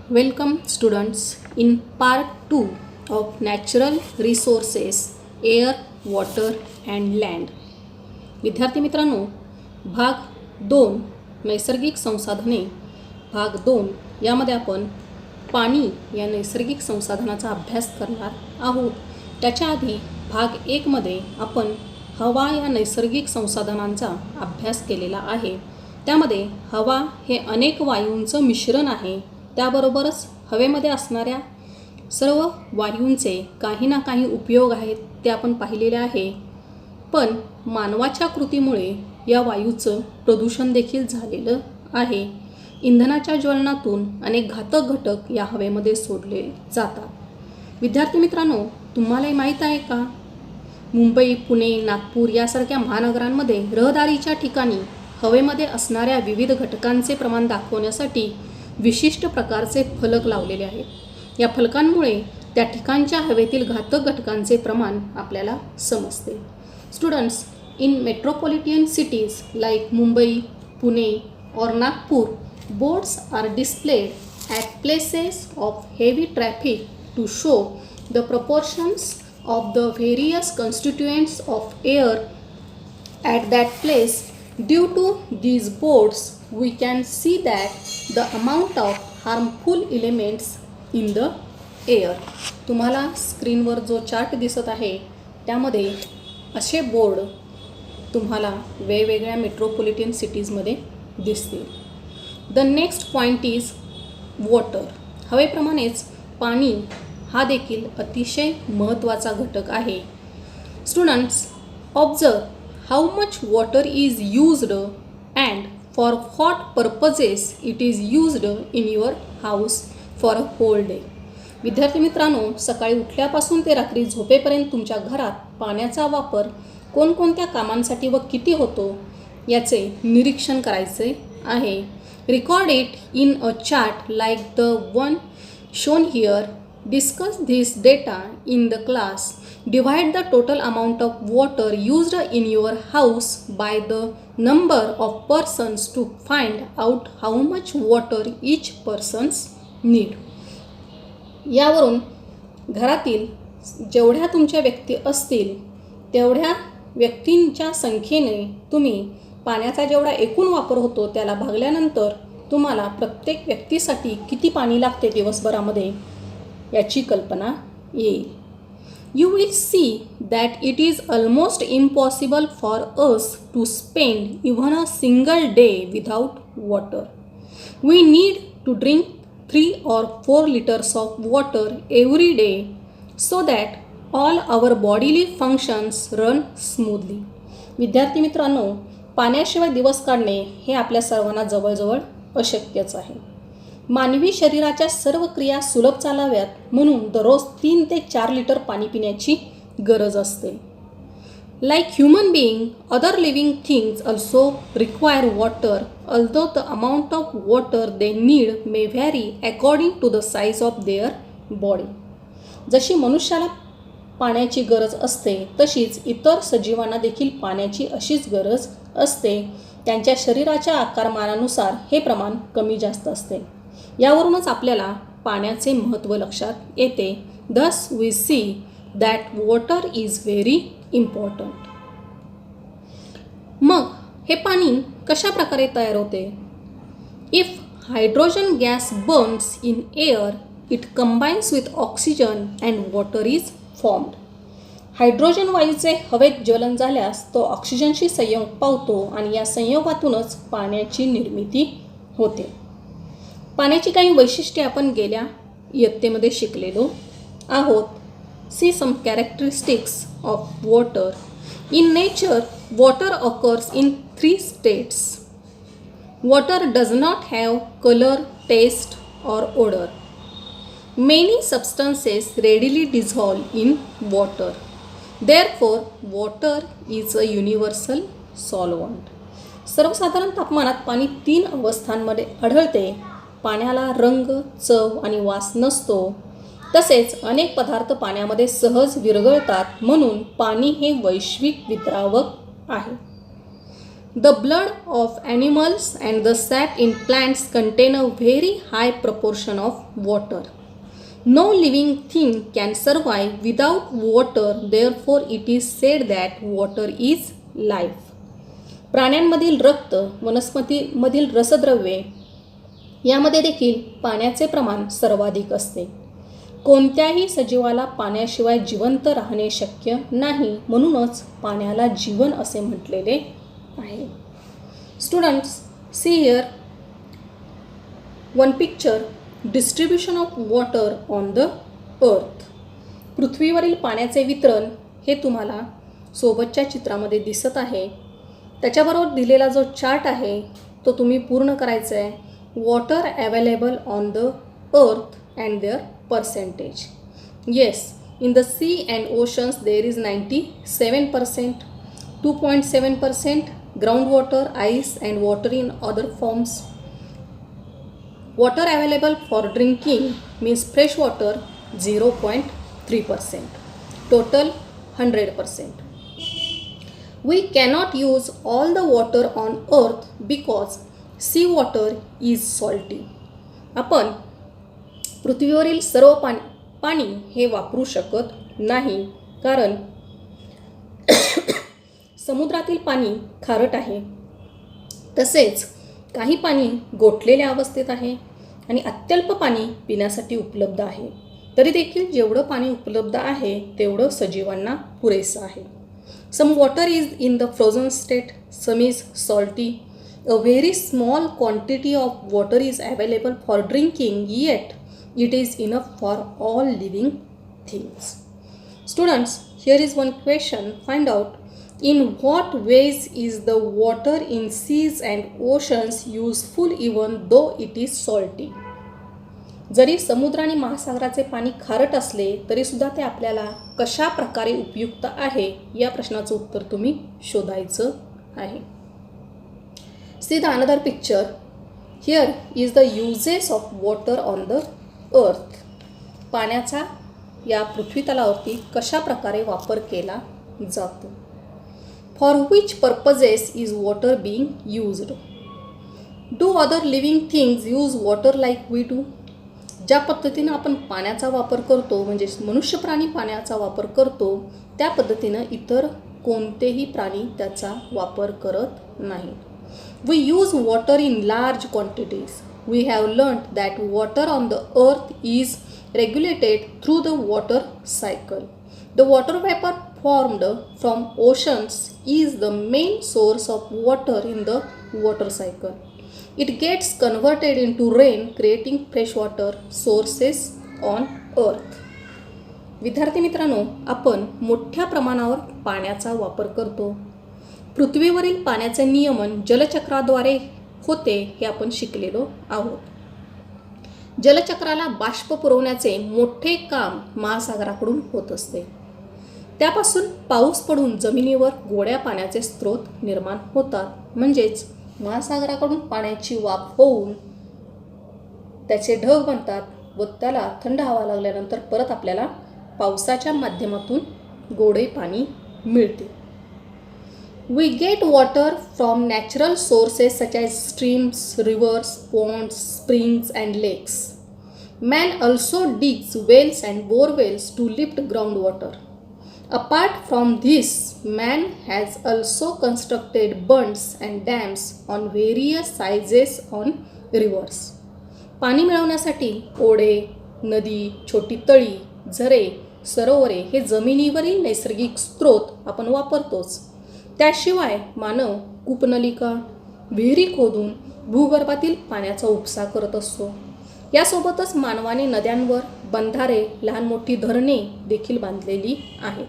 Welcome students in part 2 of natural resources air, water and land. विद्यार्थी मित्रांनो, भाग 2 नैसर्गिक संसाधने भाग 2 यामध्ये आपण पाणी या नैसर्गिक संसाधनाचा अभ्यास करणार आहोत. त्याच्या आधी भाग 1 मध्ये आपण हवा या नैसर्गिक संसाधनांचा अभ्यास केलेला आहे. त्यामध्ये हवा हे अनेक वायूंचं मिश्रण आहे. त्याबरोबरच हवेमध्ये असणाऱ्या सर्व वायूंचे काही ना काही उपयोग आहेत ते आपण पाहिलेले आहे. पण मानवाच्या कृतीमुळे या वायूचं प्रदूषण देखील झालेलं आहे. इंधनाच्या ज्वलनातून अनेक घातक घटक या हवेमध्ये सोडले जातात. विद्यार्थी मित्रांनो, तुम्हालाही माहीत आहे का, मुंबई, पुणे, नागपूर यासारख्या महानगरांमध्ये रहदारीच्या ठिकाणी हवेमध्ये असणाऱ्या विविध घटकांचे प्रमाण दाखवण्यासाठी विशिष्ट प्रकारचे फलक लावलेले आहेत. या फलकांमुळे त्या ठिकाणच्या हवेतील घातक घटकांचे प्रमाण आपल्याला समजते. Students, in metropolitan cities like Mumbai, Pune और Nagpur, boards are displayed at places of heavy traffic to show the proportions of the various constituents of air at that place. Due to these boards, we can see that the amount of harmful elements in the air. तुम्हाला स्क्रीनवर जो chart दिसत आहे त्यामध्ये असे board तुम्हाला वेगवेगळ्या metropolitan सिटीजमध्ये दिसतील. The next point is water. हवेप्रमाणेच पाणी हा देखील अतिशय महत्त्वाचा घटक आहे. Students, observe how much water is used and for what purposes it is used in your house for a whole day. विद्यार्थी मित्रांनो, सकाळी उठल्यापासून ते रात्री झोपेपर्यंत तुमच्या घरात पाण्याचा वापर कोणकोणत्या कामांसाठी व किती होतो याचे निरीक्षण करायचे आहे. Record it in a chart like the one shown here. Discuss this data in the class. Divide the total amount of water used in your house by the number of persons to find out how much water each persons need. यावरून घरातील जेवढ्या तुमच्या व्यक्ती असतील तेवढ्या व्यक्तींच्या संख्येने तुम्ही पाण्याचा जेवढा एकूण वापर होतो त्याला भागल्यानंतर तुम्हाला प्रत्येक व्यक्तीसाठी किती पाणी लागते दिवसभरामध्ये याची कल्पना येईल. You will see that it is almost impossible for us to spend even a single day without water. We need to drink 3 or 4 liters of water every day so that all our bodily functions run smoothly. विद्यार्थी मित्रांनो, पाण्याशिवाय दिवस काढणे हे आपल्या सर्वांना जवळजवळ अशक्यच आहे. मानवी शरीराच्या सर्व क्रिया सुलभ चालाव्यात म्हणून दररोज 3 ते 4 लिटर पाणी पिण्याची गरज असते. Like human being, other living things also require water, although the amount of water they need may vary according to the size of their body. जशी मनुष्याला पाण्याची गरज असते तशीच इतर सजीवांना देखील पाण्याची अशीच गरज असते. त्यांच्या शरीराच्या आकारमानानुसार हे प्रमाण कमी जास्त असते. यावरूनच आपल्याला पाण्याचे महत्त्व लक्षात येते. Thus we see that water is very important. मग हे पाणी कशा प्रकारे तयार होते? If hydrogen gas burns in air, it combines with oxygen and water is formed. Hydrogen वायूचे हवेत ज्वलन झाल्यास तो ऑक्सिजनशी संयोग पावतो आणि या संयोगातूनच पाण्याची निर्मिती होते. पाण्याची काही वैशिष्ट्ये आपण गेल्या इयत्तेमध्ये शिकलेलो आहोत. See some characteristics of water. In nature water occurs in 3 states. Water does not have colour, taste और odour. Many substances readily dissolve in water. Therefore water is a universal solvent. सर्वसाधारण तापमानात पाणी 3 अवस्थांमध्ये आढळते. पाण्याला रंग, चव आणि वास नसतो. तसेच अनेक पदार्थ पाण्यामध्ये सहज विरघळतात म्हणून पाणी हे वैश्विक विद्रावक आहे. The blood of animals and the sap in plants contain a very high proportion of water. No living thing can survive without water, therefore it is said that water is life. प्राण्यांमधील रक्त, वनस्पतीमधील रसद्रव्ये यामध्ये देखील पाण्याचे प्रमाण सर्वाधिक असते. कोणत्याही सजीवाला पाण्याशिवाय जिवंत राहणे शक्य नाही, म्हणूनच पाण्याला जीवन असे म्हटलेले आहे. Students, see here one picture, distribution of water on the अर्थ. पृथ्वीवरील पाण्याचे वितरण हे तुम्हाला सोबतच्या चित्रामध्ये दिसत आहे. त्याच्याबरोबर दिलेला जो चार्ट आहे तो तुम्ही पूर्ण करायचा आहे. Water available on the earth and their percentage. Yes, in the sea and oceans there is 97%, 2.7% groundwater, ice and water in other forms. Water available for drinking means fresh water 0.3%. Total 100%. We cannot use all the water on earth because sea water is salty. आपण पृथ्वीवरील सर्व पाणी हे वापरू शकत नाही, कारण समुद्रातील पाणी खारट आहे. तसेच काही पाणी गोठलेल्या अवस्थेत आहे आणि अत्यल्प पाणी पिण्यासाठी उपलब्ध आहे. तरी देखील जेवढं पाणी उपलब्ध आहे तेवढं सजीवांना पुरेसं आहे. Some water is in the frozen state, some is salty. A very small quantity of water is available for drinking, yet it is enough for all living things. Students, here is one question. Find out in what ways is the water in seas and oceans useful even though it is salty. जरी समुद्र आणि महासागराचे पाणी खारट असले तरी सुद्धा ते आपल्याला कशा प्रकारे उपयुक्त आहे या प्रश्नाचं उत्तर तुम्ही शोधायचं आहे. See the another picture. Here is the uses of water on the अर्थ. पाण्याचा या पृथ्वीतलावरती कशा प्रकारे वापर केला जातो. For which purposes is water being used. Do other living things use water like we do. ज्या पद्धतीनं आपण पाण्याचा वापर करतो, म्हणजे मनुष्य प्राणी पाण्याचा वापर करतो, त्या पद्धतीनं इतर कोणतेही प्राणी त्याचा वापर करत नाही. We use water in large quantities. We have learnt that water on the earth is regulated through the water cycle. The water vapor formed from oceans is the main source of water in the water cycle. It gets converted into rain, creating freshwater sources on earth. विद्यार्थी मित्रांनो, आपण मोठ्या प्रमाणावर पाण्याचा वापर करतो. पृथ्वीवरील पाण्याचे नियमन जलचक्राद्वारे होते हे आपण शिकलेलो आहोत. जलचक्राला बाष्प पुरवण्याचे मोठे काम महासागराकडून होत असते. त्यापासून पाऊस पडून जमिनीवर गोड्या पाण्याचे स्रोत निर्माण होतात. म्हणजेच महासागराकडून पाण्याची वाफ होऊन त्याचे ढग बनतात व त्याला थंड हवा लागल्यानंतर परत आपल्याला पावसाच्या माध्यमातून गोडे पाणी मिळते. We get water from natural sources such as streams, rivers, ponds, springs and lakes. Man also digs wells and bore wells to lift groundwater. Apart from this, man has also constructed bunds and dams on various sizes on rivers. पाणी मिळवण्यासाठी ओढे, नदी, छोटी तळी, झरे, सरोवरे हे जमिनीवरील नैसर्गिक स्रोत आपण वापरतोच. त्याशिवाय मानव कूपनलिका, विहिरी खोदून भूगर्भातील पाण्याचा उपसा करत असतो. यासोबतच मानवाने नद्यांवर बंधारे, लहान मोठी धरणे देखील बांधलेली आहेत.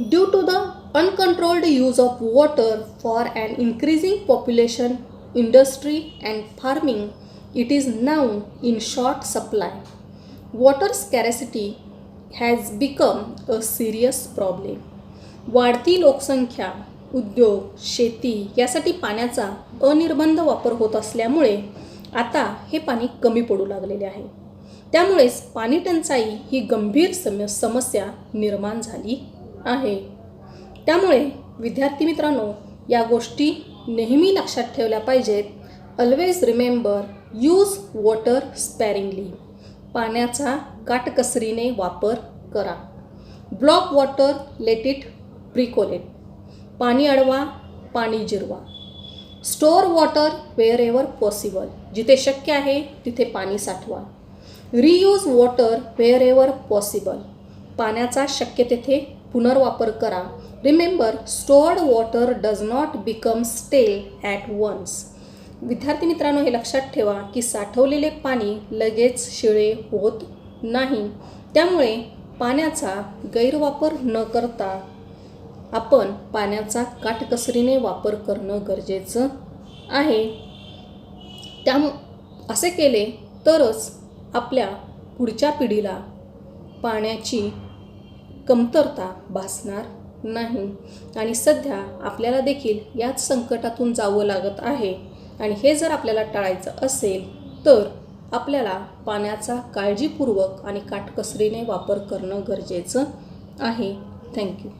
Due to the uncontrolled use of water for an increasing population, industry and farming, it is now in short supply. Water scarcity has become a serious problem. वाढती लोकसंख्या, उद्योग, शेती यासाठी पाण्याचा अनिर्बंध वापर होत असल्यामुळे आता हे पाणी कमी पडू लागलेले आहे. त्यामुळेच पाणी टंचाई ही गंभीर समस्या निर्माण झाली आहे. त्यामुळे विद्यार्थी मित्रांनो, या गोष्टी नेहमी लक्षात ठेवल्या पाहिजेत. Always remember, use water sparingly. पाण्याचा काटकसरीने वापर करा. Block water, let it percolate. पाणी अडवा, पाणी जिरवा. Store water wherever possible. जिथे शक्य आहे तिथे पाणी साठवा. Reuse water wherever possible. पाण्याचा शक्य तेथे पुनर्वापर करा. Remember, stored water does not become stale at once. विद्यार्थी मित्रांनो, हे लक्षात ठेवा की साठवलेले पाणी लगेच शिळे होत नाही. त्यामुळे पाण्याचा गैरवापर न करता आपण पाण्याचा काटकसरीने वापर करणं गरजेचं आहे. असे केले तरच आपल्या पुढच्या पिढीला पाण्याची कमतरता भासणार नाही. आणि सध्या आपल्याला देखील याच संकटातून जावं लागत आहे. आणि हे जर आपल्याला टाळायचं असेल तर आपल्याला पाण्याचा काळजीपूर्वक आणि काटकसरीने वापर करणं गरजेचं आहे. थँक्यू.